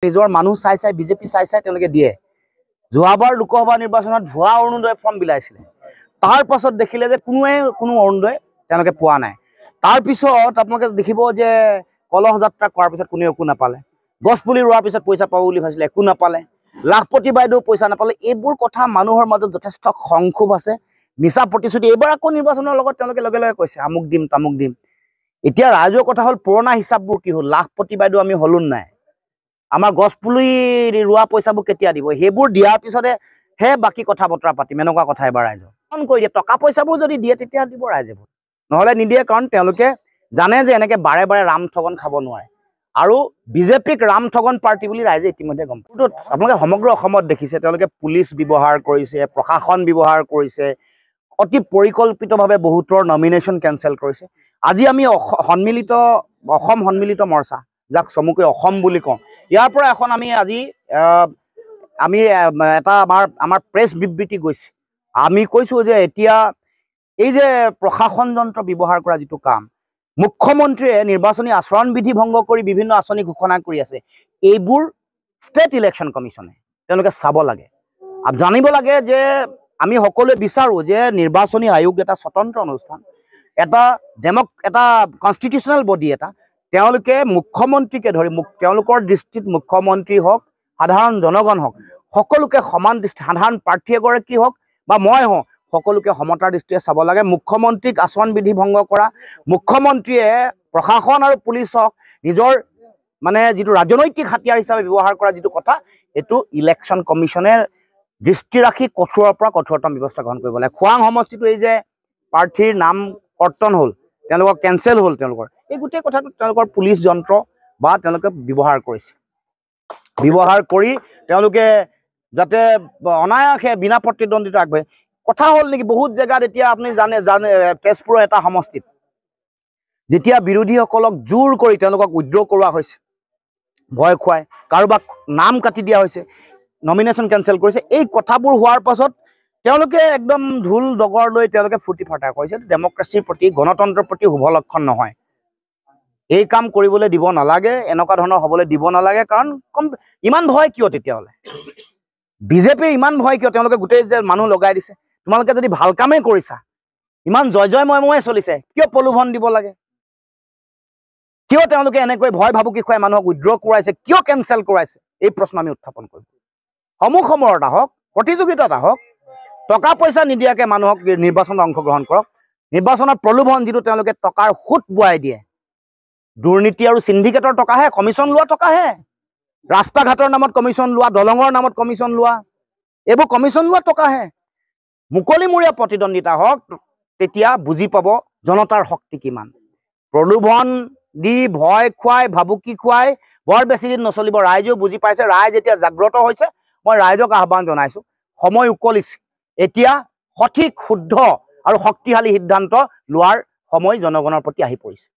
নিজৰ মানুহ চাই বিজেপি চাই তেওঁলোকে দিয়ে। যোৱাবাৰ লোকসভা নিৰ্বাচনত ভুৱা অৰুণোদয় ফৰ্ম বিলাইছিলে। তাৰ পাছত দেখিলে যে কোনো অৰুণোদয় তেওঁলোকে পোৱা নাই। তাৰ পিছত আপোনালোকে দেখিব যে কলহ যাত্ৰা কৰাৰ পিছত কোনেও একো নাপালে। গছ পুলি ৰোৱাৰ পিছত পইচা পাব বুলি ভাবিছিলে, একো নাপালে। লাখপতি বাইদেউ পইচা নাপালে। এইবোৰ কথা মানুহৰ মাজত যথেষ্ট সংক্ষোভ আছে, মিছা প্ৰতিশ্ৰুতি। এইবাৰ আকৌ নিৰ্বাচনৰ লগত তেওঁলোকে লগে লগে কৈছে আমুক দিম তামুক দিম। এতিয়া ৰাইজৰ কথা হ'ল পুৰণা হিচাপবোৰ কি হ'ল? লাখপতি বাইদেউ আমি হলো নাই, আমাৰ গছ পুলি ৰোৱা পইচাবোৰ কেতিয়া দিব? সেইবোৰ দিয়াৰ পিছতে হে বাকী কথা বতৰা পাতিম, এনেকুৱা কথা এবাৰ ৰাইজক ফোন কৰি দিয়ে। টকা পইচাবোৰ যদি দিয়ে তেতিয়া দিব ৰাইজে ভোট, নহ'লে নিদিয়ে। কাৰণ তেওঁলোকে জানে যে এনেকে বাৰে বাৰে ৰাম ঠগন খাব নোৱাৰে। আৰু বিজেপিক ৰাম ঠগন পাৰ্টি বুলি ৰাইজে ইতিমধ্যে গম পায়। আপোনালোকে সমগ্ৰ অসমত দেখিছে তেওঁলোকে পুলিচ ব্যৱহাৰ কৰিছে, প্ৰশাসন ব্যৱহাৰ কৰিছে, অতি পৰিকল্পিতভাৱে বহুতৰ নমিনেশ্যন কেঞ্চেল কৰিছে। আজি আমি অসম সন্মিলিত মৰ্চা, যাক চমুকৈ অসম বুলি কওঁ, ইয়াৰ পৰা এখন আমি এটা আমাৰ প্ৰেছ বিবৃতি গৈছে। আমি কৈছোঁ যে এতিয়া এই যে প্ৰশাসন যন্ত্ৰ ব্যৱহাৰ কৰা যিটো কাম, মুখ্যমন্ত্ৰীয়ে নিৰ্বাচনী আচৰণ বিধি ভংগ কৰি বিভিন্ন আঁচনি ঘোষণা কৰি আছে। এইবোৰ ষ্টেট ইলেকশ্যন কমিশ্যনে তেওঁলোকে চাব লাগে। জানিব লাগে যে আমি সকলোৱে বিচাৰোঁ যে নিৰ্বাচনী আয়োগ এটা স্বতন্ত্ৰ অনুষ্ঠান, এটা কনষ্টিটিউচনেল বডি এটা, তেওঁলোকে মুখ্যমন্ত্ৰীকে ধৰি তেওঁলোকৰ দৃষ্টিত মুখ্যমন্ত্ৰী হওক, সাধাৰণ জনগণ হওক, সকলোকে সমান দৃষ্টি, সাধাৰণ প্ৰাৰ্থী এগৰাকী হওক বা মই হওঁ, সকলোকে সমতাৰ দৃষ্টিৰে চাব লাগে। মুখ্যমন্ত্ৰীক আচৰণ বিধি ভংগ কৰা, মুখ্যমন্ত্ৰীয়ে প্ৰশাসন আৰু পুলিচক নিজৰ যিটো ৰাজনৈতিক হাতিয়াৰ হিচাপে ব্যৱহাৰ কৰা যিটো কথা, এইটো ইলেকশ্যন কমিশ্যনে দৃষ্টি ৰাখি কঠোৰৰ পৰা কঠোৰতম ব্যৱস্থা গ্ৰহণ কৰিব লাগে। খোৱাং সমষ্টিটো এই যে প্ৰাৰ্থীৰ নাম কৰ্তন হ'ল, তেওঁলোকৰ কেঞ্চেল হ'ল, এই গোটেই কথাটো তেওঁলোকৰ পুলিচ যন্ত্ৰ বা তেওঁলোকে ব্যৱহাৰ কৰিছে। ব্যৱহাৰ কৰি তেওঁলোকে যাতে অনায়াসে বিনা প্ৰতিদ্বন্দ্বিতা আগবাঢ়ে। কথা হ'ল নেকি, বহুত জেগাত এতিয়া আপুনি জানে তেজপুৰৰ এটা সমষ্টিত যেতিয়া বিৰোধীসকলক জোৰ কৰি তেওঁলোকক উইথড্ৰ কৰোৱা হৈছে, ভয় খুৱাই কাৰোবাক নাম কাটি দিয়া হৈছে, নমিনেশ্যন কেঞ্চেল কৰিছে। এই কথাবোৰ হোৱাৰ পাছত তেওঁলোকে একদম ঢোল ডগৰ লৈ তেওঁলোকে ফূৰ্তি ফাৰ্তা কৰিছে। ডেমক্ৰেচিৰ প্ৰতি, গণতন্ত্ৰৰ প্ৰতি শুভ লক্ষণ নহয়। এই কাম কৰিবলৈ দিব নালাগে, এনেকুৱা ধৰণৰ হ'বলৈ দিব নালাগে। কাৰণ ইমান ভয় কিয় তেতিয়াহ'লে? বিজেপিৰ ইমান ভয় কিয়? তেওঁলোকে গোটেই যে মানুহ লগাই দিছে। তোমালোকে যদি ভাল কামেই কৰিছা, ইমান জয় চলিছে, কিয় প্ৰলোভন দিব লাগে? কিয় তেওঁলোকে এনেকৈ ভয় ভাবুকি খুৱাই মানুহক উইথড্ৰ কৰাইছে, কিয় কেঞ্চেল কৰাইছে? এই প্ৰশ্ন আমি উত্থাপন কৰিম। সমূহ সময়ত আহক, প্ৰতিযোগিতাত আহক, টকা পইচা নিদিয়াকৈ মানুহক নিৰ্বাচনত অংশগ্ৰহণ কৰক। নিৰ্বাচনৰ প্ৰলোভন যিটো তেওঁলোকে টকাৰ সুত বোৱাই দিয়ে, দুৰ্নীতি আৰু চিণ্ডিকেটৰ টকাহে, কমিশ্যন লোৱা টকাহে, ৰাস্তা ঘাটৰ নামত কমিশ্যন লোৱা, দলঙৰ নামত কমিশ্যন লোৱা, এইবোৰ কমিশ্যন লোৱা টকাহে। মুকলিমূৰীয়া প্ৰতিদ্বন্দ্বিতা হওক, তেতিয়া বুজি পাব জনতাৰ শক্তি কিমান। প্ৰলোভন দি ভয় খুৱাই, ভাবুকি খুৱাই বৰ বেছি দিন নচলিব। ৰাইজেও বুজি পাইছে, ৰাইজ এতিয়া জাগ্ৰত হৈছে। মই ৰাইজক আহ্বান জনাইছোঁ, সময় উকলিছে। এতিয়া সঠিক, শুদ্ধ আৰু শক্তিশালী সিদ্ধান্ত লোৱাৰ সময় জনগণৰ প্ৰতি আহি পৰিছে।